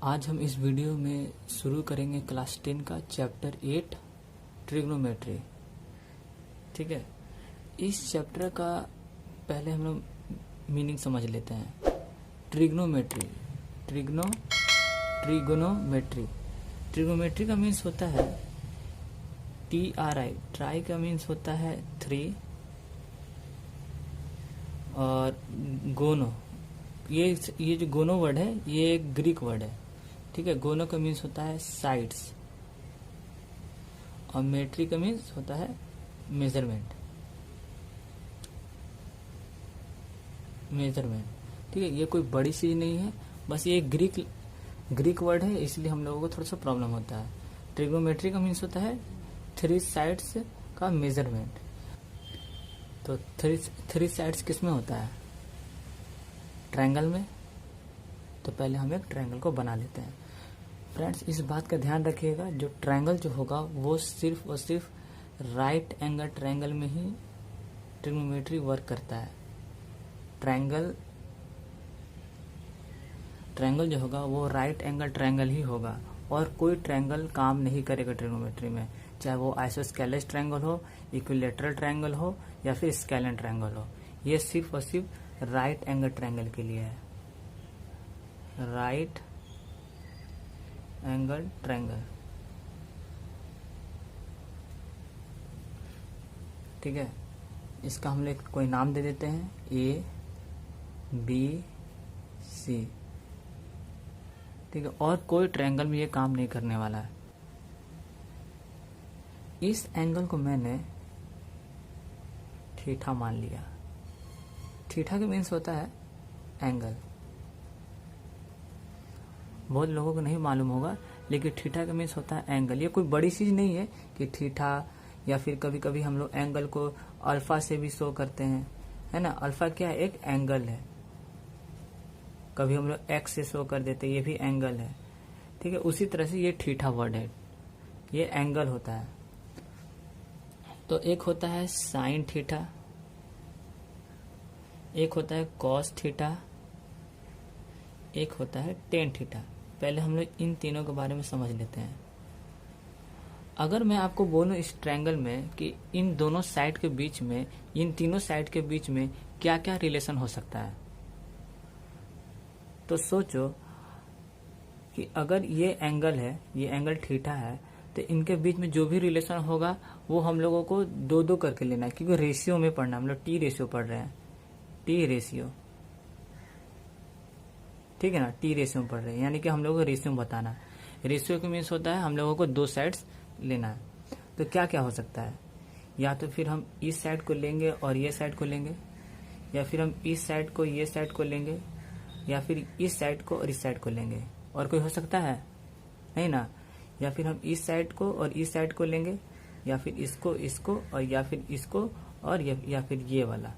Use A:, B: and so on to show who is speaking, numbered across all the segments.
A: आज हम इस वीडियो में शुरू करेंगे क्लास 10 का चैप्टर 8 ट्रिग्नोमेट्री। ठीक है, इस चैप्टर का पहले हम लोग मीनिंग समझ लेते हैं। ट्रिग्नोमेट्री ट्रिग्नोमेट्री का मीन्स होता है TRI, ट्राई का मीन्स होता है 3 और गोनो, ये जो गोनो वर्ड है ये एक ग्रीक वर्ड है। ठीक है, गोनो का मीन्स होता है साइड्स और मेट्री का मीन्स होता है मेजरमेंट। ठीक है, ये कोई बड़ी चीज नहीं है, बस ये ग्रीक वर्ड है, इसलिए हम लोगों को थोड़ा सा प्रॉब्लम होता है। ट्रिग्नोमेट्री का मीन्स होता है 3 साइड्स का मेजरमेंट। तो 3 साइड्स किस में होता है? ट्रायंगल में। तो पहले हम एक ट्रायंगल को बना लेते हैं। फ्रेंड्स, इस बात का ध्यान रखिएगा, जो ट्रायंगल जो होगा वो सिर्फ और सिर्फ राइट एंगल ट्रायंगल में ही ट्रिग्नोमेट्री वर्क करता है। ट्रायंगल जो होगा वो राइट एंगल ट्रायंगल ही होगा और कोई ट्रायंगल काम नहीं करेगा ट्रिग्नोमेट्री में, चाहे वो आइसोस्केलेस ट्रायंगल हो, इक्विलैटरल ट्रायंगल हो या फिर स्केलेन ट्रायंगल हो। ये सिर्फ और सिर्फ राइट एंगल ट्रायंगल के लिए है। राइट एंगल ट्रायंगल, ठीक है। इसका हम लोग कोई नाम दे देते हैं ABC। ठीक है, और कोई ट्रायंगल में ये काम नहीं करने वाला है। इस एंगल को मैंने थीटा मान लिया। थीटा का मीन्स होता है एंगल। बहुत लोगों को नहीं मालूम होगा, लेकिन थीटा का मीन्स होता है एंगल। ये कोई बड़ी चीज नहीं है कि थीटा, या फिर कभी कभी हम लोग एंगल को अल्फा से भी शो करते हैं, है ना। अल्फा क्या है? एक एंगल है। कभी हम लोग एक्स से शो कर देते हैं, ये भी एंगल है। ठीक है, उसी तरह से ये थीटा वर्ड है, ये एंगल होता है। तो एक होता है साइन थीटा, एक होता है कॉस थीटा, एक होता है टेन थीटा। पहले हम लोग इन तीनों के बारे में समझ लेते हैं। अगर मैं आपको बोलूं इस ट्रायंगल में कि इन दोनों साइड के बीच में, इन तीनों साइड के बीच में क्या क्या रिलेशन हो सकता है, तो सोचो कि अगर ये एंगल है, ये एंगल थीटा है, तो इनके बीच में जो भी रिलेशन होगा वो हम लोगों को दो दो करके लेना है, क्योंकि रेशियो में पढ़ना, हम लोग टी रेशियो पढ़ रहे हैं। टी रेशियो, ठीक है ना, टी रेशियो में पढ़ रहे हैं, यानी कि हम लोगों को रेशियो बताना। रेशियो का मीन्स होता है हम लोगों को दो साइड्स लेना है। तो क्या क्या हो सकता है? या तो फिर हम इस साइड को लेंगे और ये साइड को लेंगे, या फिर हम इस साइड को ये साइड को लेंगे, या फिर इस साइड को और इस साइड को लेंगे। और कोई हो सकता है? नहीं ना। या फिर हम इस साइड को और इस साइड को लेंगे, या फिर इसको और या फिर इसको और या फिर ये वाला,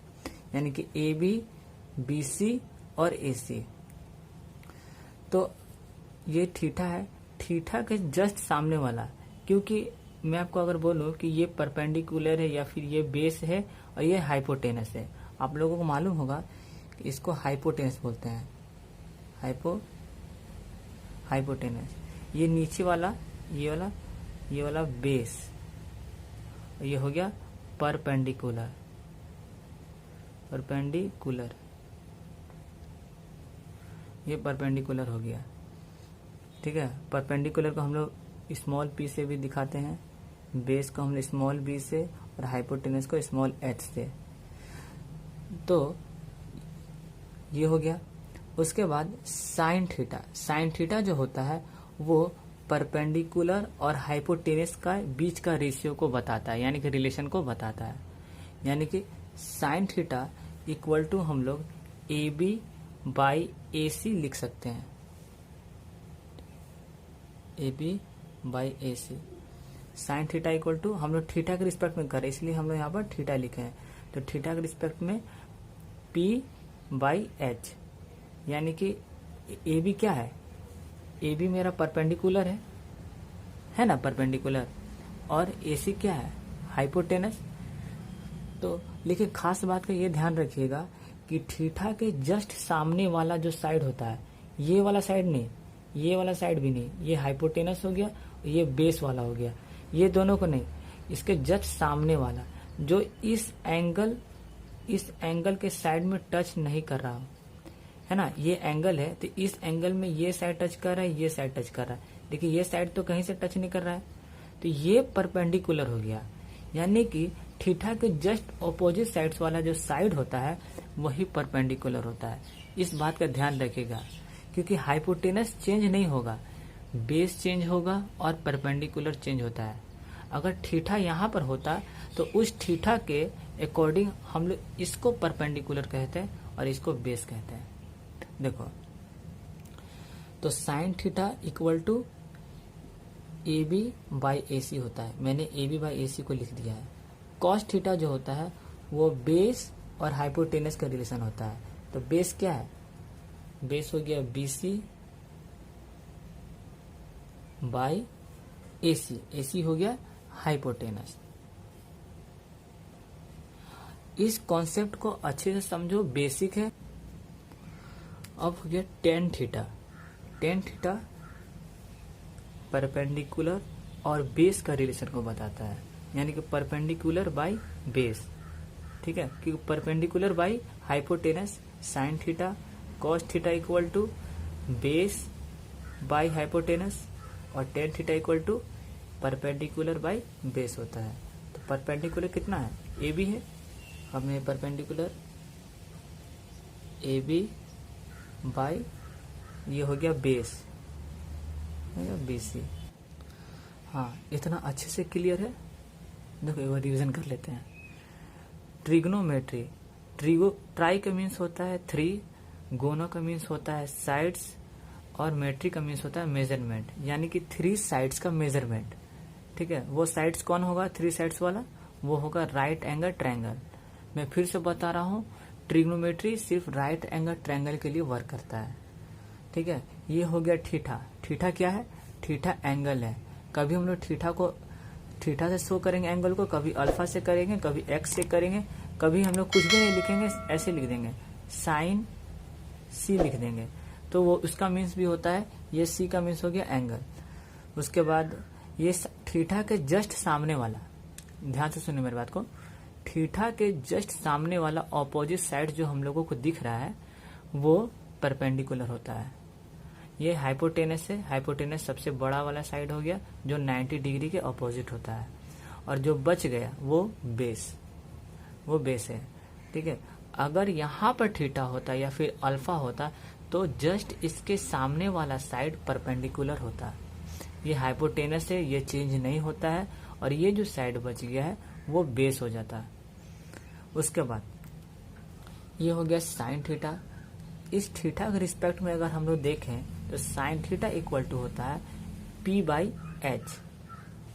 A: यानी कि AB, BC और AC। तो ये थीटा है, थीटा के जस्ट सामने वाला। क्योंकि मैं आपको अगर बोलूं कि ये परपेंडिकुलर है या फिर ये बेस है और ये हाइपोटेनस है, आप लोगों को मालूम होगा कि इसको हाइपोटेनस बोलते हैं। हाइपोटेनस, ये नीचे वाला, ये वाला बेस, ये हो गया परपेंडिकुलर। ये परपेंडिकुलर हो गया। ठीक है, परपेंडिकुलर को हम लोग स्मॉल p से भी दिखाते हैं, बेस को हम स्मॉल b से और हाइपोटेनस को स्मॉल h से। तो ये हो गया। उसके बाद साइन थीटा जो होता है वो परपेंडिकुलर और हाइपोटेनस का बीच का रेशियो को बताता है, यानी कि रिलेशन को बताता है। यानी कि साइन थीटा इक्वल टू हम लोग AB बाई AC लिख सकते हैं। AB by AC, sine theta equal to, हम लोग थीटा के रिस्पेक्ट में करें इसलिए हम लोग यहाँ पर थीटा लिखे हैं। तो थीटा के रिस्पेक्ट में P बाई H, यानी कि AB क्या है? AB मेरा परपेंडिकुलर है ना, परपेंडिकुलर। और AC क्या है? हाइपोटेनस। तो लेकिन खास बात का ये ध्यान रखिएगा कि थीटा के जस्ट सामने वाला जो साइड होता है, ये वाला साइड नहीं, ये वाला साइड भी नहीं, ये हाइपोटेनस हो गया, ये बेस वाला हो गया, ये दोनों को नहीं, इसके जस्ट सामने वाला जो इस एंगल के साइड में टच नहीं कर रहा है ना, ये एंगल है तो इस एंगल में ये साइड टच कर रहा है, ये साइड टच कर रहा है, देखिए ये साइड तो कहीं से टच नहीं कर रहा है, तो ये परपेंडिकुलर हो गया। यानी कि थीटा के जस्ट ऑपोजिट साइड्स वाला जो साइड होता है वही परपेंडिकुलर होता है। इस बात का ध्यान रखिएगा, क्योंकि हाइपोटेनस चेंज नहीं होगा, बेस चेंज होगा और परपेंडिकुलर चेंज होता है। अगर थीटा यहाँ पर होता तो उस थीटा के अकॉर्डिंग हम लोग इसको परपेंडिकुलर कहते हैं और इसको बेस कहते हैं। देखो, तो sine theta equal to A B by A C होता है, मैंने ए बी बाई ए सी को लिख दिया है। कॉस थीटा जो होता है वो बेस और हाइपोटेनस का रिलेशन होता है। तो बेस क्या है, बेस हो गया बी सी बाई ए सी हो गया हाइपोटेनस। इस कॉन्सेप्ट को अच्छे से समझो, बेसिक है। अब हो गया tan theta. Tan theta perpendicular और बेस का रिलेशन को बताता है, यानी कि परपेंडिकुलर बाई बेस, ठीक है, क्योंकि perpendicular by hypotenuse sine theta cos theta equal to base by hypotenuse और tan theta equal to perpendicular by base होता है। तो परपेंडिकुलर कितना है, ए बी है, हमने परपेंडिकुलर ए बी बाई ये हो गया बेस बी सी। हाँ, इतना अच्छे से क्लियर है। देखो एक बार रिविजन कर लेते हैं। ट्रिग्नोमेट्री, ट्राई का मीन्स होता है 3, गोनो का मीन्स होता है साइड्स और मेट्री का मीन्स होता है मेजरमेंट, यानी कि 3 साइड्स का मेजरमेंट, ठीक है। वो साइड्स कौन होगा 3 साइड्स वाला, वो होगा राइट एंगल ट्रायंगल। मैं फिर से बता रहा हूँ, ट्रिग्नोमेट्री सिर्फ राइट एंगल ट्रायंगल के लिए वर्क करता है, ठीक है। ये हो गया थीटा। थीटा क्या है, थीटा एंगल है। कभी हम लोग थीटा से शो करेंगे एंगल को, कभी अल्फा से करेंगे, कभी एक्स से करेंगे, कभी हम लोग कुछ भी नहीं लिखेंगे, ऐसे लिख देंगे साइन सी लिख देंगे, तो वो उसका मीन्स भी होता है, ये सी का मीन्स हो गया एंगल। उसके बाद ये थीटा के जस्ट सामने वाला, ध्यान से सुनिए मेरी बात को, थीटा के जस्ट सामने वाला ऑपोजिट साइड जो हम लोगों को दिख रहा है वो परपेंडिकुलर होता है। ये हाइपोटेनस है, हाइपोटेनस सबसे बड़ा वाला साइड हो गया जो 90 डिग्री के ऑपोजिट होता है, और जो बच गया वो बेस है, ठीक है। अगर यहाँ पर थीटा होता या फिर अल्फा होता तो जस्ट इसके सामने वाला साइड परपेंडिकुलर होता। ये हाइपोटेनस है, ये चेंज नहीं होता है, और ये जो साइड बच गया है वो बेस हो जाता है। उसके बाद ये हो गया साइन थीटा। इस थीटा के रिस्पेक्ट में अगर हम लोग देखें तो साइन थीटा इक्वल टू होता है P बाई एच।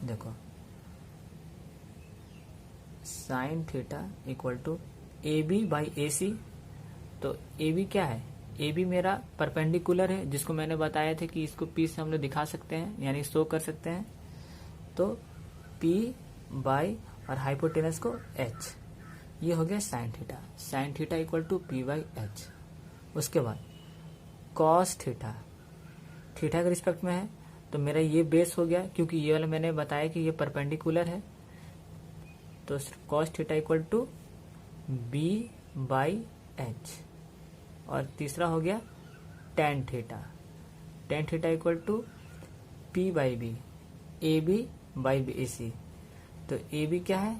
A: देखो, sine theta equal to A B by A C. तो ए बी क्या है, ए बी मेरा परपेंडिकुलर है, जिसको मैंने बताया था कि इसको P से हम लोग दिखा सकते हैं, यानी शो कर सकते हैं। तो P बाई और हाइपोटेनस को H, ये हो गया sine theta. Sine theta equal to P by H. उसके बाद कॉस थीटा, थीटा के रिस्पेक्ट में है, तो मेरा ये बेस हो गया, क्योंकि ये वाला मैंने बताया कि ये परपेंडिकुलर है। तो cos theta equal to B by H. और तीसरा हो गया tan theta. Tan theta equal to P by B, A B by B A C. तो ए बी क्या है,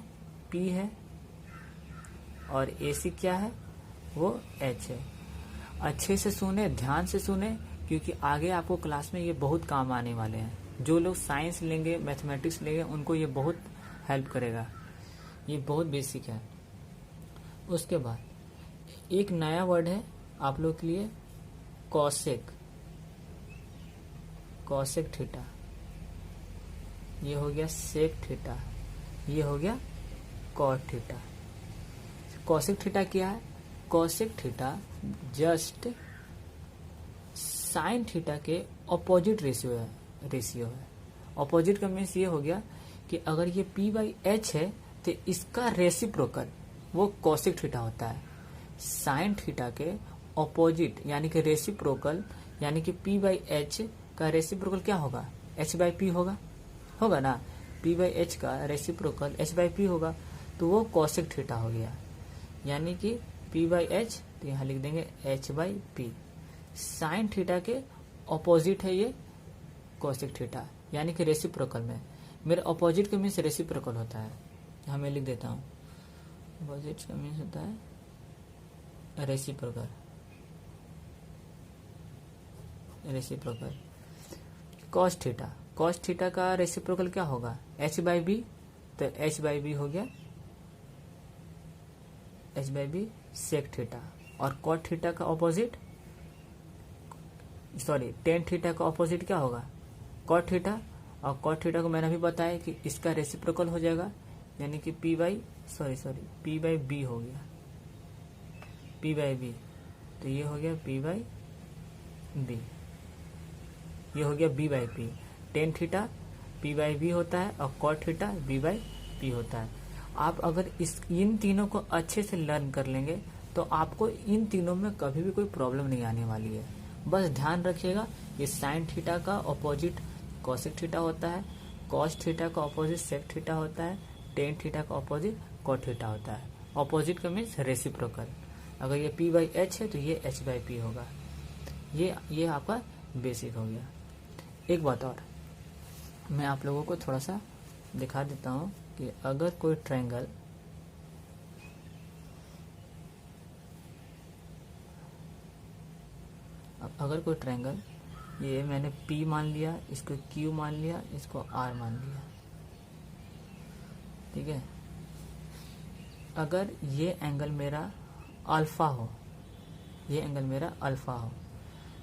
A: P है, और ए सी क्या है, वो H है। अच्छे से सुने, ध्यान से सुने, क्योंकि आगे आपको क्लास में ये बहुत काम आने वाले हैं। जो लोग साइंस लेंगे, मैथमेटिक्स लेंगे, उनको ये बहुत हेल्प करेगा, ये बहुत बेसिक है। उसके बाद एक नया वर्ड है आप लोग के लिए, कॉसेक। कॉसेक थीटा, ये हो गया सेक थीटा, ये हो गया कॉट थीटा। कॉसेक थीटा क्या है, cosec theta just sine theta के ऑपोजिट रेशियो है। ऑपोजिट का मीन्स ये हो गया कि अगर ये P बाई एच है तो इसका रेसिप्रोकल वो कॉसेक थीटा होता है। साइन थीटा के ऑपोजिट यानी कि रेसिप्रोकल यानी कि P बाई एच का रेसिप्रोकल क्या होगा, एच बाई पी होगा ना। पी बाई एच का रेसिप्रोकल एच बाई पी होगा, तो वो कॉसेक थीटा हो गया, यानी कि पी बाई एच, तो यहाँ लिख देंगे H by P. Sine theta के ऑपोजिट है ये कॉसेक थीटा, यानी कि रेसिप्रोकल में। मेरे ऑपोजिट का मीन्स रेसिप्रोकल होता है, यहाँ मैं लिख देता हूँ, ऑपोजिट का मीन्स होता है रेसिप्रोकल। कॉस थीटा का रेसिप्रोकल क्या होगा, एच बाई बी, तो एच बाई बी हो गया H by B sec theta. और कॉट थीटा का ऑपोजिट, सॉरी टेन थीटा का ऑपोजिट क्या होगा, कॉट थीटा। और कॉट थीटा को मैंने अभी बताया कि इसका रेसिप्रोकल हो जाएगा, यानी कि पी बाई बी हो गया, पी बाई बी, तो ये हो गया पी बाई बी, ये हो गया B by P. Tan theta P by B होता है और cot theta B by P होता है। आप अगर इन तीनों को अच्छे से लर्न कर लेंगे तो आपको इन तीनों में कभी भी कोई प्रॉब्लम नहीं आने वाली है। बस ध्यान रखिएगा, ये साइन थीटा का ऑपोजिट कॉसेक थीटा होता है, कॉस थीटा का ऑपोजिट सेक थीटा होता है, टेन थीटा का ऑपोजिट कॉट थीटा होता है। ऑपोजिट का मीन्स रेसिप्रोकल। अगर ये पी बाई एच है तो ये एच बाई पी होगा। ये आपका बेसिक हो गया। एक बात और मैं आप लोगों को थोड़ा सा दिखा देता हूँ कि अगर कोई ट्रायंगल ये मैंने P मान लिया, इसको Q मान लिया, इसको R मान लिया, ठीक है। अगर ये एंगल मेरा अल्फा हो,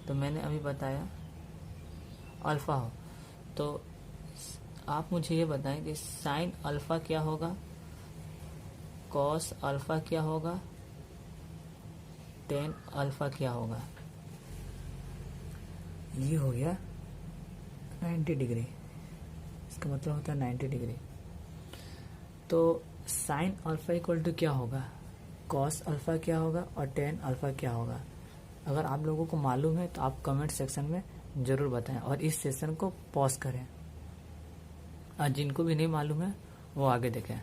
A: तो मैंने अभी बताया अल्फा हो, तो आप मुझे ये बताएं कि साइन अल्फा क्या होगा, कॉस अल्फा क्या होगा, टेन अल्फा क्या होगा। ये हो गया 90 डिग्री, इसका मतलब होता है 90 डिग्री। तो साइन अल्फा इक्वल टू क्या होगा, कॉस अल्फा क्या होगा और टेन अल्फा क्या होगा। अगर आप लोगों को मालूम है तो आप कमेंट सेक्शन में ज़रूर बताएं और इस सेशन को पॉज करें, और जिनको भी नहीं मालूम है वो आगे देखें।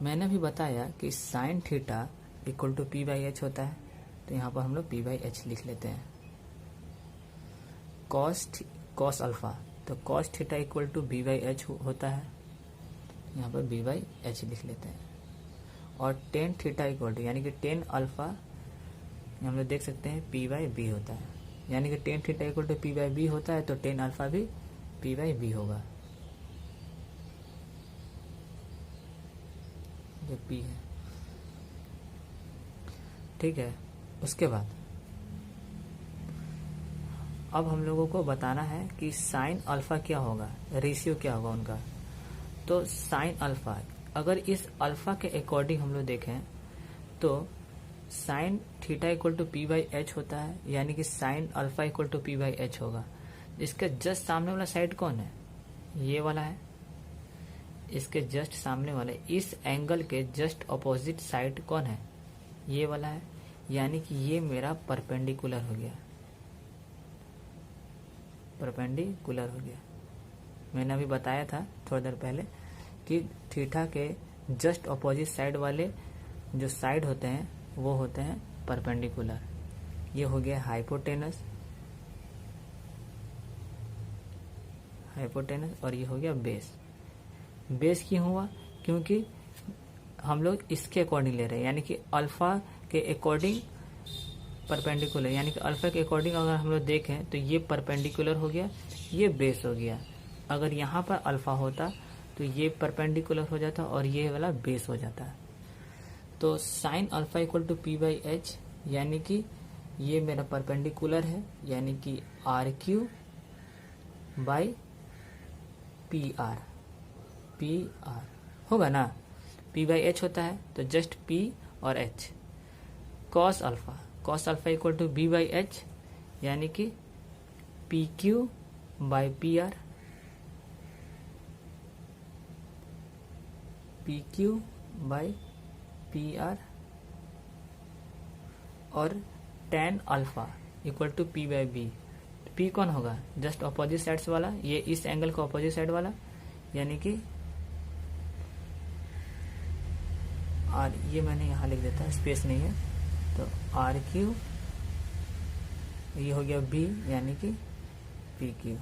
A: मैंने भी बताया कि sine theta equal to P by H होता है, तो यहाँ पर हम लोग पी बाई एच लिख लेते हैं। कॉस अल्फा, तो cos theta equal to B by H होता है, यहाँ पर बी बाई एच लिख लेते हैं। और टेन थीटा इक्वल टू, यानी कि टेन अल्फा हम लोग देख सकते हैं पी बाई बी होता है, यानी कि tan theta equal to P by B होता है, तो टेन अल्फा भी पी बाई बी होगा, जो पी है, ठीक है। उसके बाद अब हम लोगों को बताना है कि साइन अल्फा क्या होगा, रेशियो क्या होगा उनका। तो साइन अल्फा, अगर इस अल्फा के अकॉर्डिंग हम लोग देखें तो sine theta equal to P by H होता है, यानी कि sine alpha equal to P by H होगा। इसके जस्ट सामने वाला साइड कौन है, ये वाला है। इसके जस्ट सामने वाले इस एंगल के जस्ट अपोजिट साइड कौन है, ये वाला है, यानी कि ये मेरा परपेंडिकुलर हो गया, मैंने अभी बताया था थोड़ी देर पहले कि थीटा के जस्ट अपोजिट साइड वाले जो साइड होते हैं वो होते हैं परपेंडिकुलर। ये हो गया हाइपोटेनस, और ये हो गया बेस क्यों हुआ, क्योंकि हम लोग इसके अकॉर्डिंग ले रहे हैं, यानी कि अल्फा के अकॉर्डिंग परपेंडिकुलर, यानी कि अल्फा के अकॉर्डिंग अगर हम लोग देखें तो ये परपेंडिकुलर हो गया, ये बेस हो गया। अगर यहाँ पर अल्फा होता तो ये परपेंडिकुलर हो जाता और ये वाला बेस हो जाता। तो sine alpha equal to P by H, यानी कि ये मेरा परपेंडिकुलर है, यानी कि R Q by P R होगा ना। पी बाई एच होता है तो जस्ट पी और H. Cos alpha equal to B by H, यानी कि P Q by P R, और tan alpha equal to P by B, P कौन होगा, जस्ट अपोजिट साइड्स वाला, ये इस एंगल का अपोजिट साइड वाला, यानी कि R, ये मैंने यहाँ लिख देता, स्पेस नहीं है, तो RQ, ये हो गया B यानी कि PQ।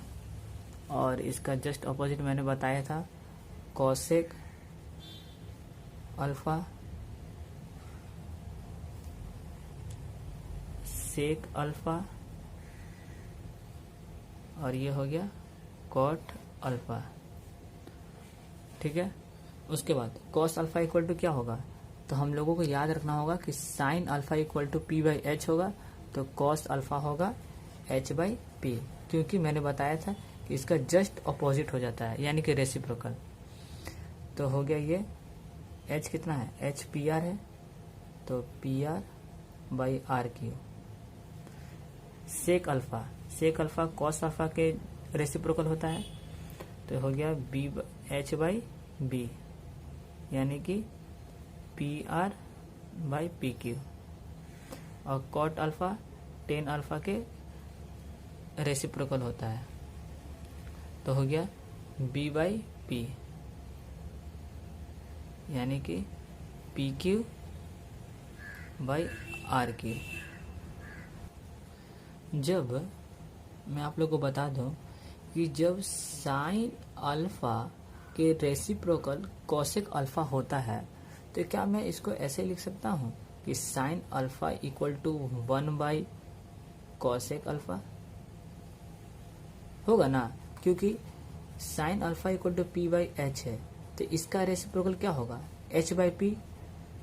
A: और इसका जस्ट अपोजिट मैंने बताया था कोसेक अल्फा, सेक अल्फा, और ये हो गया कॉट अल्फा। ठीक है, उसके बाद कॉस अल्फा इक्वल टू क्या होगा, तो हम लोगों को याद रखना होगा कि sine alpha equal to P by H होगा, तो कॉस अल्फा होगा H बाई P, क्योंकि मैंने बताया था कि इसका जस्ट अपोजिट हो जाता है, यानी कि रेसिप्रोकल। तो हो गया ये H कितना है, H PR है, तो PR by RQ। Sec alpha cos alpha के रेसिप्रोकल होता है, तो हो गया H बाई B, यानी कि PR बाई PQ। और कॉट अल्फा टेन अल्फा के रेसिप्रोकल होता है, तो हो गया B बाई P, यानी कि PQ बाई RQ। जब मैं आप लोग को बता दूं कि जब साइन अल्फा के रेसिप्रोकल कोसेक अल्फा होता है, तो क्या मैं इसको ऐसे लिख सकता हूँ कि sine alpha equal to 1 by cosec alpha, होगा ना, क्योंकि sine alpha equal to P by H है, तो इसका रेसिप्रोकल क्या होगा, H बाई P,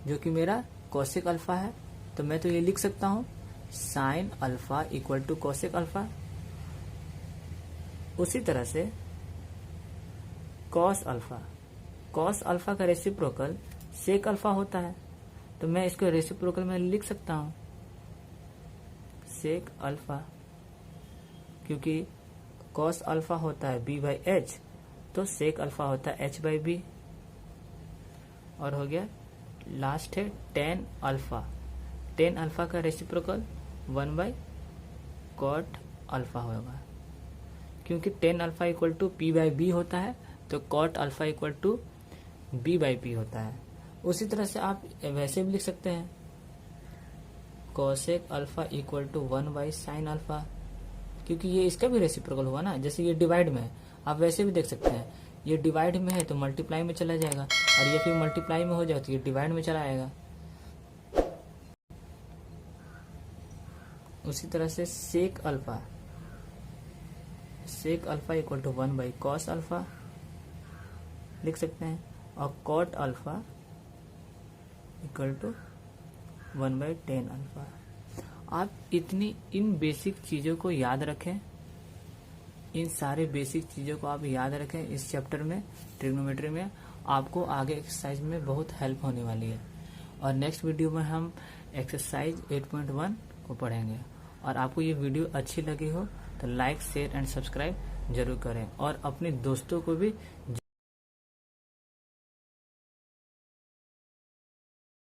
A: जो कि मेरा कोसेक अल्फा है। तो मैं तो ये लिख सकता हूँ sine alpha equal to cosec alpha. उसी तरह से कॉस अल्फा का रेसिप्रोकल सेक अल्फा होता है, तो मैं इसको रेसिप्रोकल में लिख सकता हूँ सेक अल्फा, क्योंकि कॉस अल्फा होता है B बाई H, तो सेक अल्फा होता है H बाई B। और हो गया लास्ट है टेन अल्फा का रेसिप्रोकल 1 बाई कॉट अल्फा होगा, क्योंकि tan alpha equal to P by B होता है, तो cot alpha equal to B by P होता है। उसी तरह से आप वैसे भी लिख सकते हैं cosec alpha equal to 1 by sine alpha, क्योंकि ये इसका भी रेसिप्रोकल हुआ ना, जैसे ये डिवाइड में है, आप वैसे भी देख सकते हैं, ये डिवाइड में है तो मल्टीप्लाई में चला जाएगा, और ये फिर मल्टीप्लाई में हो जाए तो ये डिवाइड में चला आएगा। उसी तरह से sec alpha equal to 1 by cos alpha लिख सकते हैं, और cot alpha equal to 1 by tan alpha. आप इन बेसिक चीज़ों को याद रखें, इन सारे बेसिक चीज़ों को आप याद रखें इस चैप्टर में, ट्रिग्नोमेट्री में, आपको आगे एक्सरसाइज में बहुत हेल्प होने वाली है। और नेक्स्ट वीडियो में हम एक्सरसाइज 8.1 को पढ़ेंगे। और आपको ये वीडियो अच्छी लगी हो तो लाइक शेयर एंड सब्सक्राइब जरूर करें, और अपने दोस्तों को भी